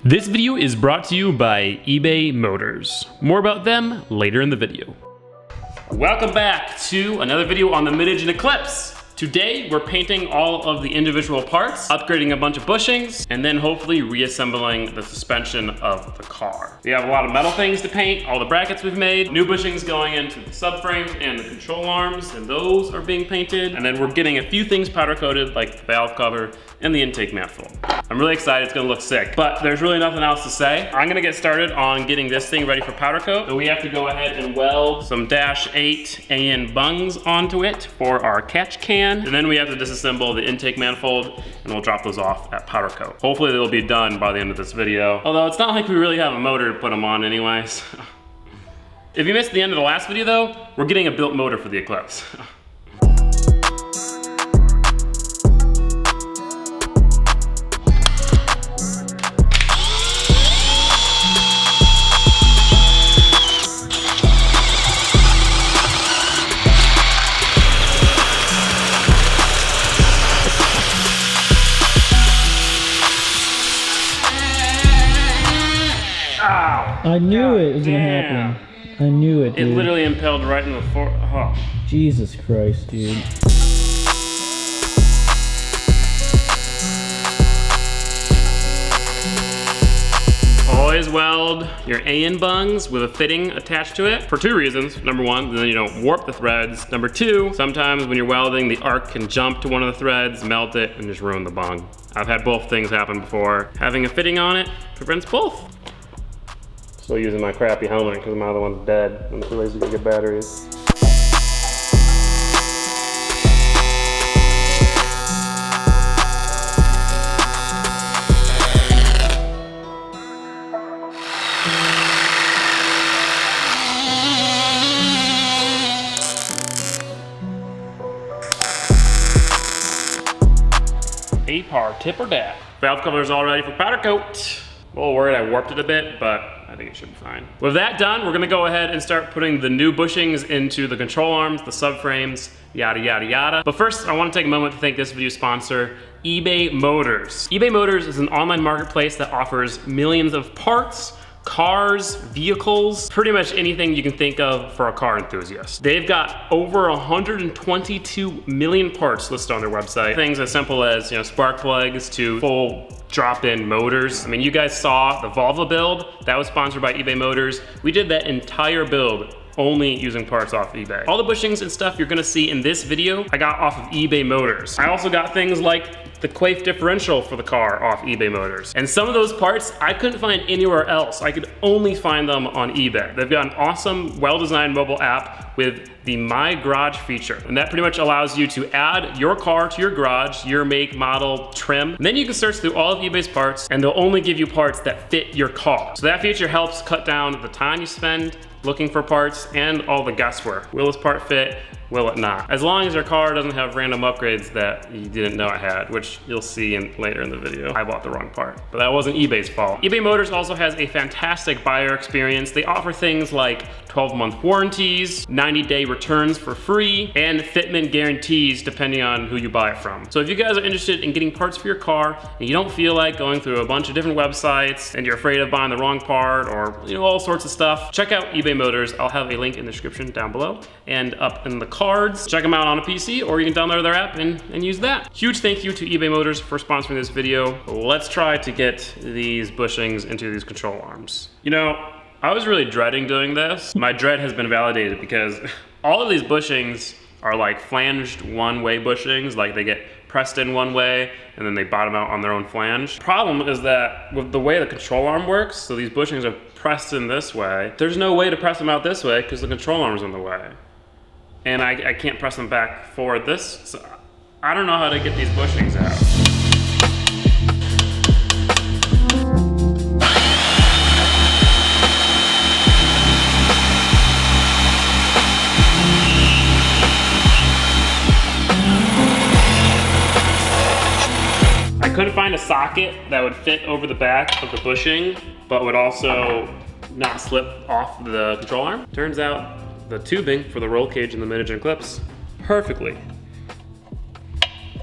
This video is brought to you by eBay Motors. More about them later in the video. Welcome back to another video on the mid-engine Eclipse. Today, we're painting all of the individual parts, upgrading a bunch of bushings, and then hopefully reassembling the suspension of the car. We have a lot of metal things to paint, all the brackets we've made, new bushings going into the subframes and the control arms, and those are being painted. And then we're getting a few things powder coated, like the valve cover and the intake manifold. I'm really excited, it's gonna look sick, but there's really nothing else to say. I'm gonna get started on getting this thing ready for powder coat. So we have to go ahead and weld some -8 AN bungs onto it for our catch can. And then we have to disassemble the intake manifold and we'll drop those off at powder coat. Hopefully they'll be done by the end of this video. Although it's not like we really have a motor to put them on anyways. If you missed the end of the last video though, we're getting a built motor for the Eclipse. I knew it was gonna happen. I knew it, dude. It literally impaled right in the oh. Jesus Christ, dude. Always weld your AN bungs with a fitting attached to it for two reasons. Number one, then you don't warp the threads. Number two, sometimes when you're welding, the arc can jump to one of the threads, melt it, and just ruin the bung. I've had both things happen before. Having a fitting on it prevents both. Still using my crappy helmet because my other one's dead. I'm too lazy to get batteries. A-par, tip or dab. Valve cover is all ready for powder coat. A little worried I warped it a bit, but I think it should be fine. With that done, we're gonna go ahead and start putting the new bushings into the control arms, the subframes, yada, yada, yada. But first, I wanna take a moment to thank this video sponsor, eBay Motors. eBay Motors is an online marketplace that offers millions of parts, cars, vehicles, pretty much anything you can think of for a car enthusiast. They've got over 122 million parts listed on their website. Things as simple as, spark plugs to full drop-in motors. I mean, you guys saw the Volvo build, that was sponsored by eBay Motors. We did that entire build only using parts off eBay. All the bushings and stuff you're gonna see in this video, I got off of eBay Motors. I also got things like the quaif differential for the car off eBay Motors. And some of those parts I couldn't find anywhere else. I could only find them on eBay. They've got an awesome, well-designed mobile app with the My Garage feature. And that pretty much allows you to add your car to your garage, your make, model, trim. And then you can search through all of eBay's parts and they'll only give you parts that fit your car. So that feature helps cut down the time you spend looking for parts and all the guesswork. Will this part fit? Will it not? As long as your car doesn't have random upgrades that you didn't know it had, which you'll see later in the video. I bought the wrong part, but that wasn't eBay's fault. eBay Motors also has a fantastic buyer experience. They offer things like 12-month warranties, 90-day returns for free, and fitment guarantees depending on who you buy it from. So if you guys are interested in getting parts for your car and you don't feel like going through a bunch of different websites and you're afraid of buying the wrong part or all sorts of stuff, check out eBay Motors. I'll have a link in the description down below and up in the cards. Check them out on a PC or you can download their app and use that. Huge thank you to eBay Motors for sponsoring this video. Let's try to get these bushings into these control arms. I was really dreading doing this. My dread has been validated because all of these bushings are like flanged one-way bushings, like they get pressed in one way and then they bottom out on their own flange. Problem is that with the way the control arm works, so these bushings are pressed in this way, there's no way to press them out this way because the control arm's in the way. And I can't press them back forward this, so I don't know how to get these bushings out. I couldn't find a socket that would fit over the back of the bushing, but would also not slip off the control arm. Turns out the tubing for the roll cage in the mid-engine Eclipse perfectly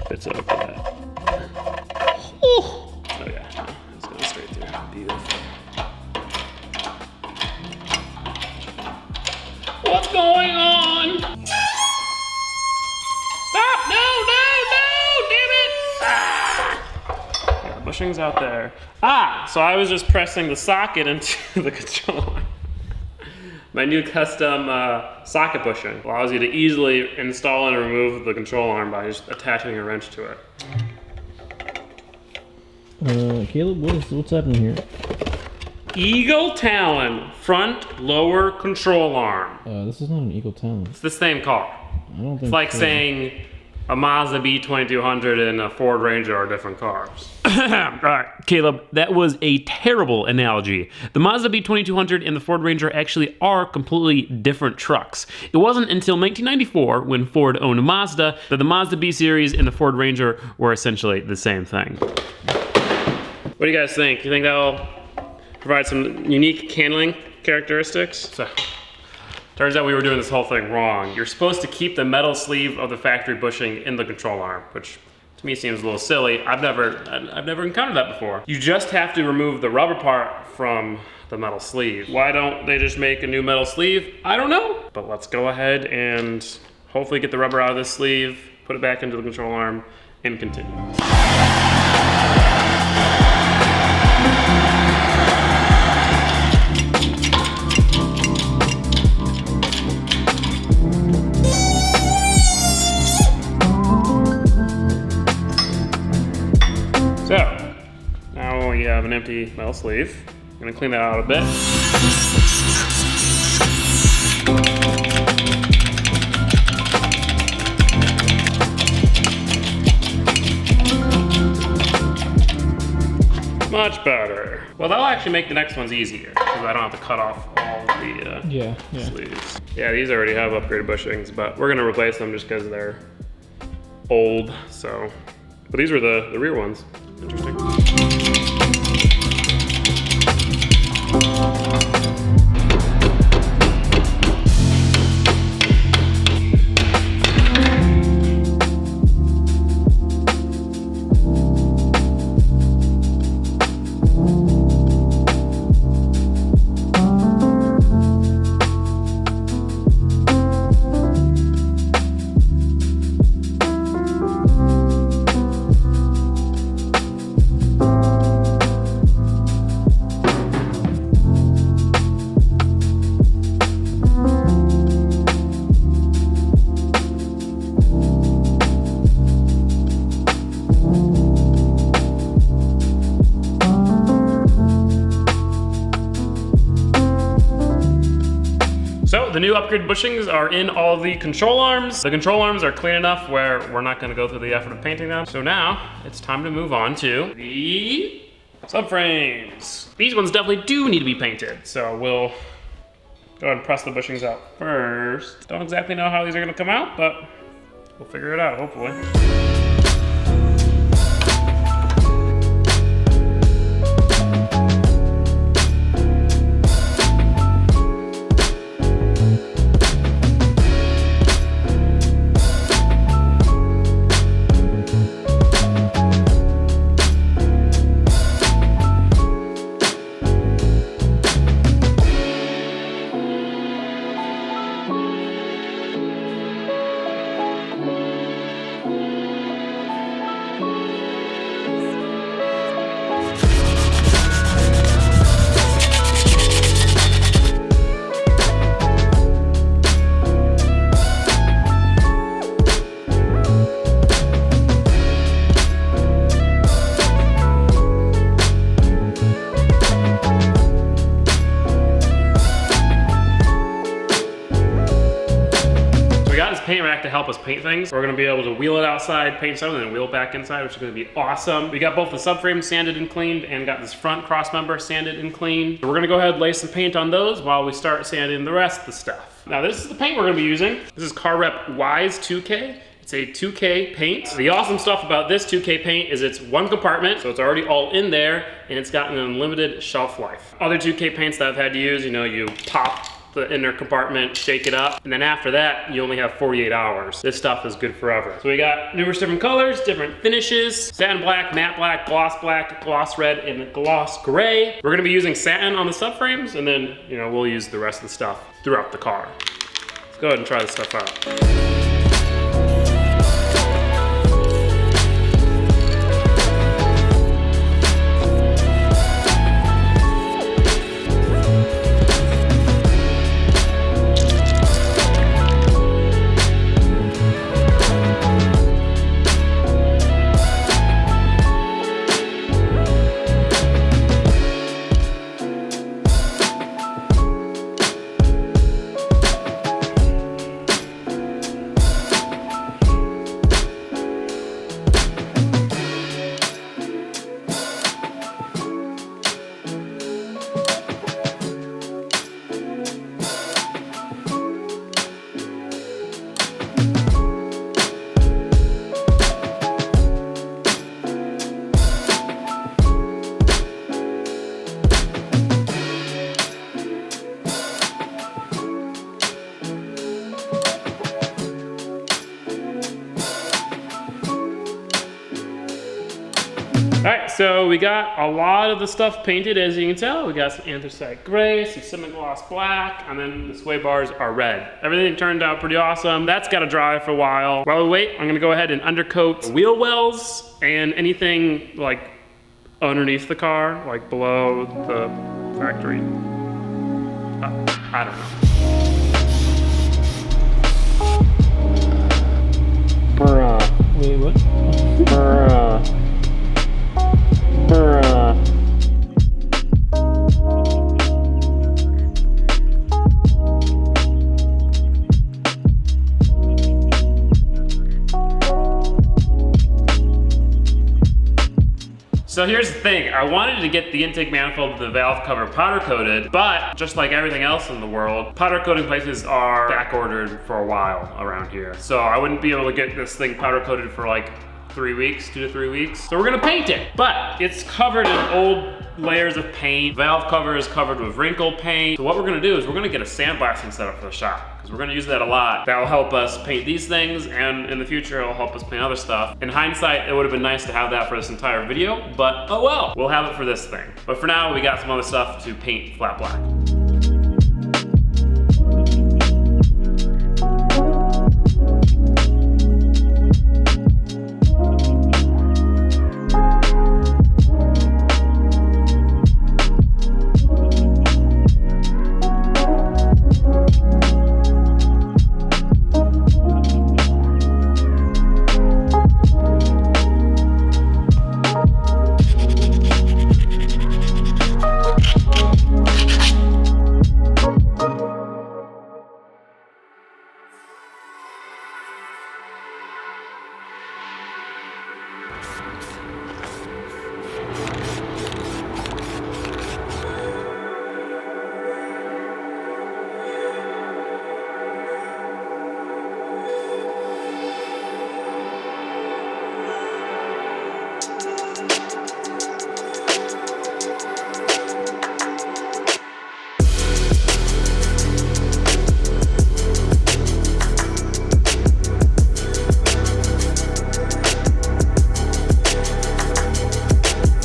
fits over that. Oh yeah, it's going straight through. What's going on? Stop! No! Damn it! Yeah, bushings out there. So I was just pressing the socket into the controller. My new custom socket bushing allows you to easily install and remove the control arm by just attaching a wrench to it. Caleb, what's happening here? Eagle Talon front lower control arm. This is not an Eagle Talon. It's the same car. I don't think It's like so. saying a Mazda B2200 and a Ford Ranger are different cars. Alright, Caleb, that was a terrible analogy. The Mazda B2200 and the Ford Ranger actually are completely different trucks. It wasn't until 1994, when Ford owned Mazda, that the Mazda B series and the Ford Ranger were essentially the same thing. What do you guys think? You think that'll provide some unique handling characteristics? So, turns out we were doing this whole thing wrong. You're supposed to keep the metal sleeve of the factory bushing in the control arm, which to me seems a little silly. I've never encountered that before. You just have to remove the rubber part from the metal sleeve. Why don't they just make a new metal sleeve? I don't know. But let's go ahead and hopefully get the rubber out of this sleeve, put it back into the control arm, and continue. So, now we have an empty metal sleeve. I'm gonna clean that out a bit. Much better. Well, that'll actually make the next ones easier, because I don't have to cut off all the sleeves. Yeah, these already have upgraded bushings, but we're gonna replace them just because they're old, so. But these were the rear ones. Interesting. So the new upgraded bushings are in all the control arms. The control arms are clean enough where we're not gonna go through the effort of painting them. So now it's time to move on to the subframes. These ones definitely do need to be painted. So we'll go ahead and press the bushings out first. Don't exactly know how these are gonna come out, but we'll figure it out, hopefully. Paint rack to help us paint things. We're gonna be able to wheel it outside, paint some, and then wheel it back inside, which is gonna be awesome. We got both the subframes sanded and cleaned, and got this front cross member sanded and cleaned. So we're gonna go ahead and lay some paint on those while we start sanding the rest of the stuff. Now this is the paint we're gonna be using. This is Car Rep Wise 2K. It's a 2K paint. The awesome stuff about this 2K paint is it's one compartment, so it's already all in there, and it's got an unlimited shelf life. Other 2K paints that I've had to use, you know, you pop the inner compartment, shake it up, and then after that, you only have 48 hours. This stuff is good forever. So we got numerous different colors, different finishes, satin black, matte black, gloss red, and gloss gray. We're gonna be using satin on the subframes, and then, you know, we'll use the rest of the stuff throughout the car. Let's go ahead and try this stuff out. Alright, so we got a lot of the stuff painted, as you can tell. We got some anthracite gray, some semi-gloss black, and then the sway bars are red. Everything turned out pretty awesome. That's got to dry for a while. While we wait, I'm going to go ahead and undercoat the wheel wells and anything like underneath the car, like below the factory. I don't know. Bruh. Wait, what? Bruh. So here's the thing, I wanted to get the intake manifold of the valve cover powder coated, but just like everything else in the world, powder coating places are back ordered for a while around here. So I wouldn't be able to get this thing powder coated for like 3 weeks, 2 to 3 weeks. So we're gonna paint it, but it's covered in old layers of paint. Valve cover is covered with wrinkle paint. So what we're gonna do is we're gonna get a sandblasting setup for the shop, because we're gonna use that a lot. That'll help us paint these things, and in the future it'll help us paint other stuff. In hindsight, it would have been nice to have that for this entire video, but oh well, we'll have it for this thing. But for now, we got some other stuff to paint flat black.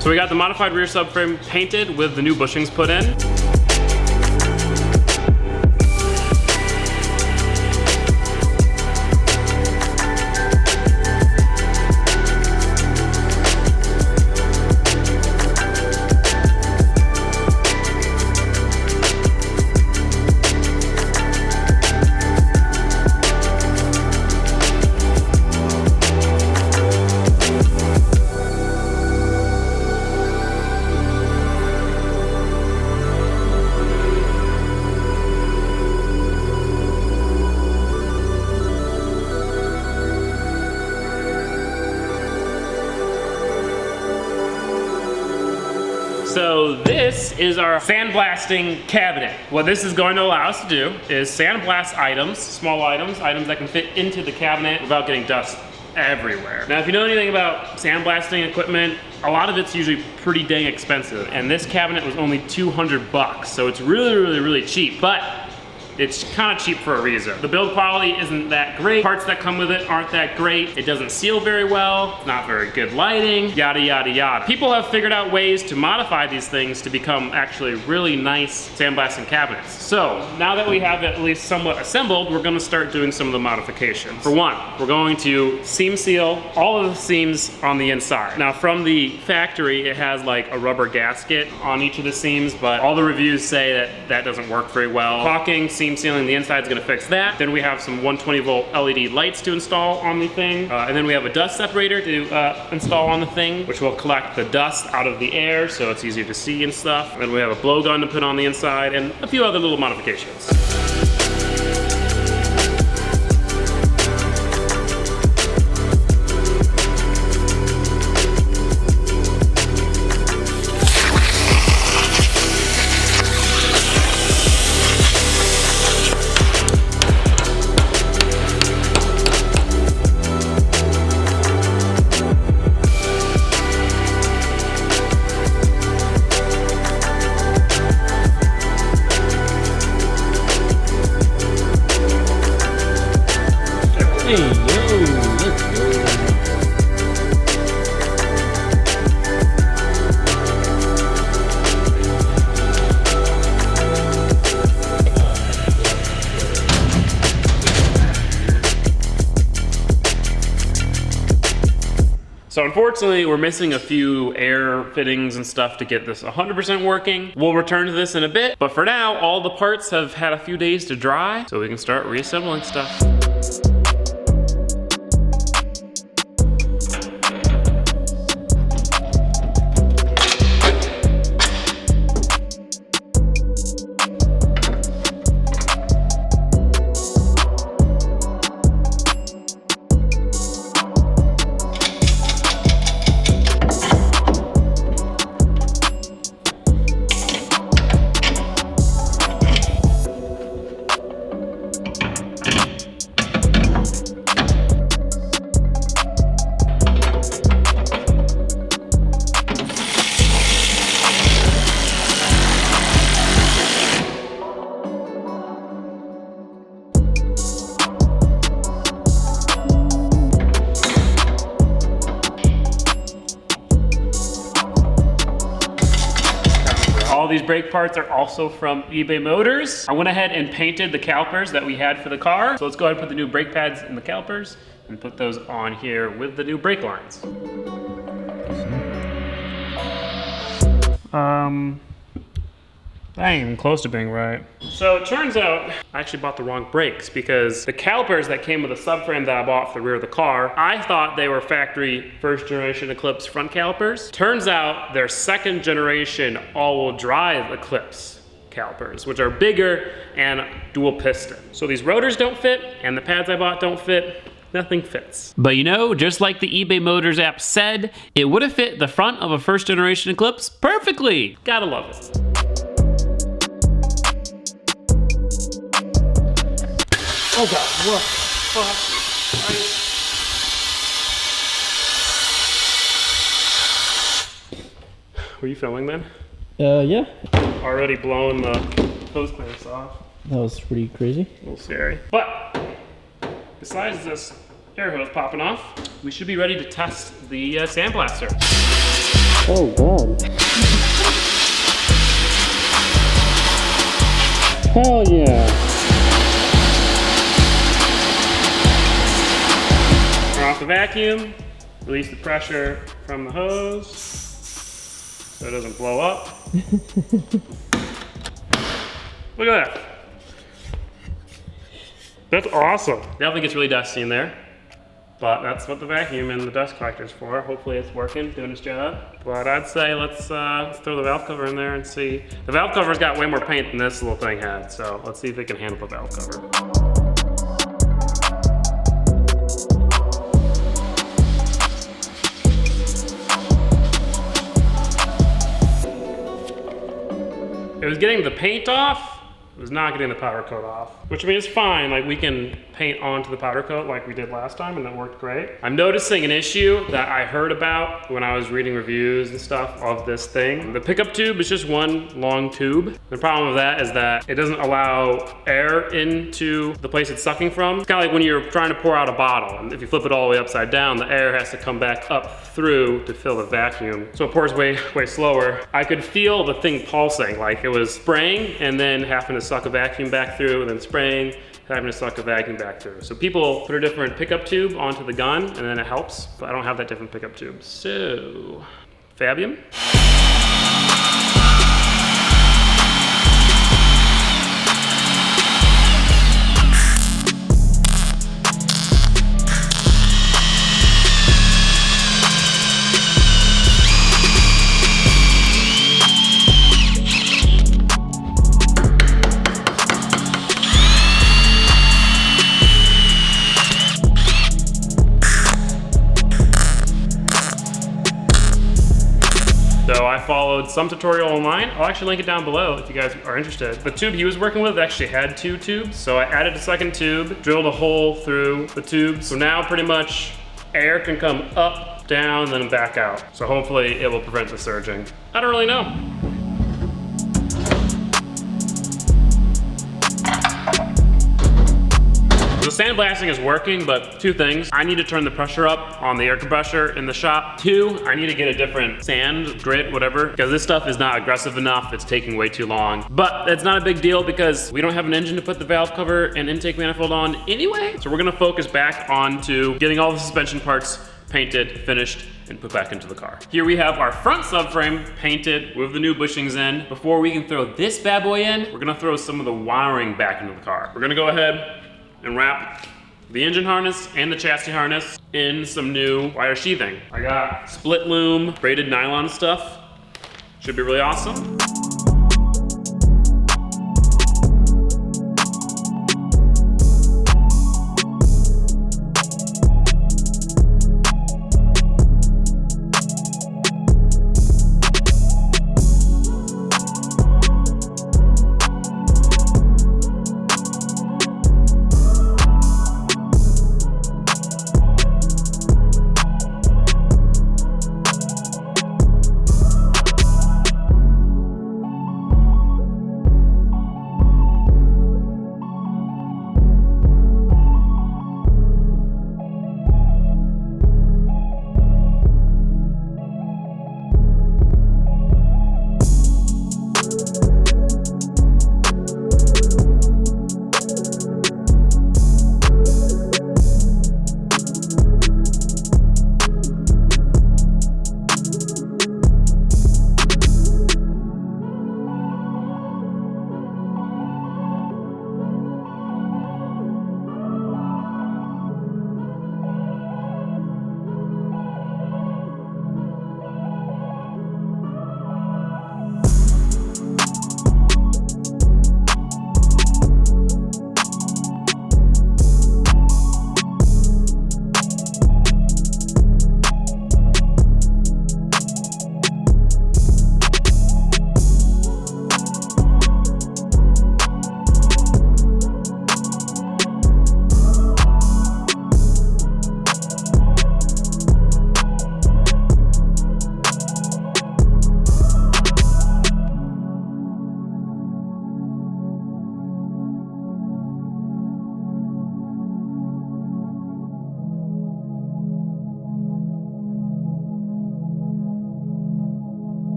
So we got the modified rear subframe painted with the new bushings put in. So this is our sandblasting cabinet. What this is going to allow us to do is sandblast items, small items that can fit into the cabinet without getting dust everywhere. Now, if you know anything about sandblasting equipment, a lot of it's usually pretty dang expensive. And this cabinet was only $200, so it's really cheap. But it's kind of cheap for a reason. The build quality isn't that great. Parts that come with it aren't that great. It doesn't seal very well, not very good lighting, yada, yada, yada. People have figured out ways to modify these things to become actually really nice sandblasting cabinets. So now that we have it at least somewhat assembled, we're gonna start doing some of the modifications. For one, we're going to seam seal all of the seams on the inside. Now from the factory, it has like a rubber gasket on each of the seams, but all the reviews say that that doesn't work very well. Caulking, seam sealing the inside is gonna fix that. Then we have some 120 volt LED lights to install on the thing. And then we have a dust separator to install on the thing, which will collect the dust out of the air so it's easier to see and stuff. And then we have a blowgun to put on the inside and a few other little modifications. Hey, yo, let's go. So unfortunately, we're missing a few air fittings and stuff to get this 100% working. We'll return to this in a bit, but for now, all the parts have had a few days to dry, so we can start reassembling stuff. All these brake parts are also from eBay Motors. I went ahead and painted the calipers that we had for the car. So let's go ahead and put the new brake pads in the calipers and put those on here with the new brake lines. That ain't even close to being right. So it turns out I actually bought the wrong brakes because the calipers that came with the subframe that I bought for the rear of the car, I thought they were factory first generation Eclipse front calipers. Turns out they're second generation all-wheel drive Eclipse calipers, which are bigger and dual piston. So these rotors don't fit and the pads I bought don't fit. Nothing fits. But you know, just like the eBay Motors app said, it would have fit the front of a first generation Eclipse perfectly. Gotta love it. Oh God, what the fuck? Were you filming then? Yeah. Already blowing the hose clamps off. That was pretty crazy. A little scary. But, besides this air hose popping off, we should be ready to test the sandblaster. Oh God. Hell yeah. Turn off the vacuum, release the pressure from the hose so it doesn't blow up. Look at that. That's awesome. Definitely gets really dusty in there, but that's what the vacuum and the dust collector is for. Hopefully it's working, doing its job. But I'd say let's throw the valve cover in there and see. The valve cover's got way more paint than this little thing had, so let's see if it can handle the valve cover. It was getting the paint off, was not getting the powder coat off, which I mean, it's fine. Like we can paint onto the powder coat like we did last time and that worked great. I'm noticing an issue that I heard about when I was reading reviews and stuff of this thing. The pickup tube is just one long tube. The problem with that is that it doesn't allow air into the place it's sucking from. It's kind of like when you're trying to pour out a bottle, and if you flip it all the way upside down, the air has to come back up through to fill the vacuum. So it pours way slower. I could feel the thing pulsing, like it was spraying and then having to suck a vacuum back through, and then spraying, having to suck a vacuum back through. So people put a different pickup tube onto the gun and then it helps, but I don't have that different pickup tube. So, Fabian. So I followed some tutorial online. I'll actually link it down below if you guys are interested. The tube he was working with actually had 2 tubes. So I added a second tube, drilled a hole through the tube. So now pretty much air can come up, down, then back out. So hopefully it will prevent the surging. I don't really know. The sandblasting is working, but 2 things. I need to turn the pressure up on the air compressor in the shop. 2, I need to get a different sand, grit, whatever, because this stuff is not aggressive enough. It's taking way too long. But it's not a big deal because we don't have an engine to put the valve cover and intake manifold on anyway. So we're gonna focus back onto getting all the suspension parts painted, finished, and put back into the car. Here we have our front subframe painted with the new bushings in. Before we can throw this bad boy in, we're gonna throw some of the wiring back into the car. We're gonna go ahead and wrap the engine harness and the chassis harness in some new wire sheathing. I got split loom, braided nylon stuff. Should be really awesome.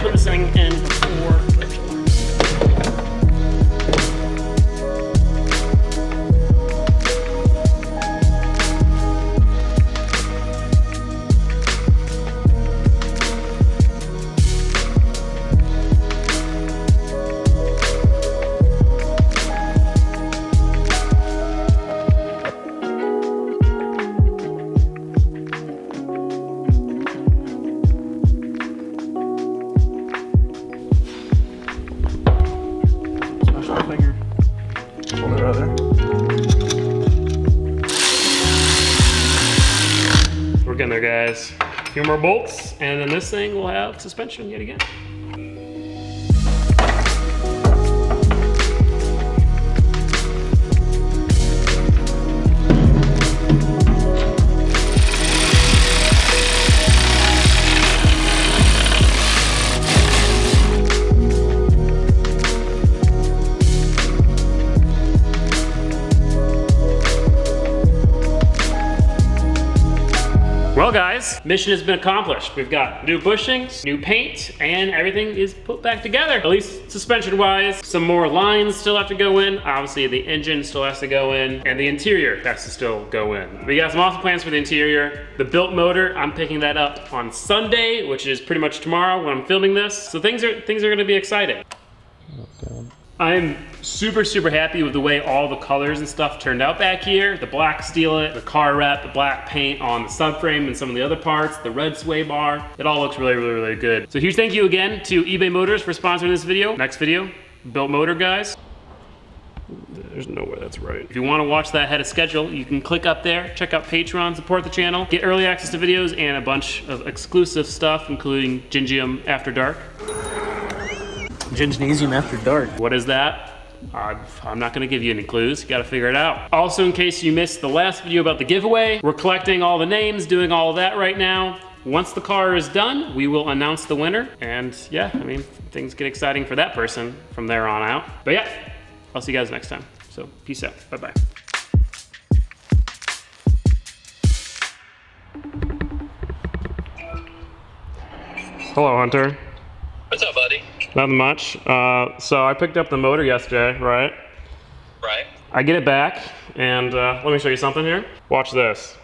Put this thing in before. We're getting there, guys. few more bolts, and then this thing will have suspension yet again. Well guys, mission has been accomplished. We've got new bushings, new paint, and everything is put back together. At least suspension-wise. Some more lines still have to go in. Obviously the engine still has to go in, and the interior has to still go in. We got some awesome plans for the interior. The built motor, I'm picking that up on Sunday, which is pretty much tomorrow when I'm filming this. So things are gonna be exciting. I'm super happy with the way all the colors and stuff turned out back here. The black steelite, the car wrap, the black paint on the subframe and some of the other parts, the red sway bar. It all looks really good. So huge thank you again to eBay Motors for sponsoring this video. Next video, built motor guys. There's no way that's right. If you want to watch that ahead of schedule, you can click up there, check out Patreon, support the channel, get early access to videos and a bunch of exclusive stuff, including Gingium After Dark. Gingium After Dark. What is that? I'm not gonna give you any clues, you gotta figure it out. Also, in case you missed the last video about the giveaway, we're collecting all the names, doing all of that right now. Once the car is done, we will announce the winner. And yeah, I mean, things get exciting for that person from there on out. But yeah, I'll see you guys next time. So peace out, bye-bye. Hello, Hunter. What's up, buddy? Nothing much. So I picked up the motor yesterday, right? Right. I get it back, and let me show you something here. Watch this.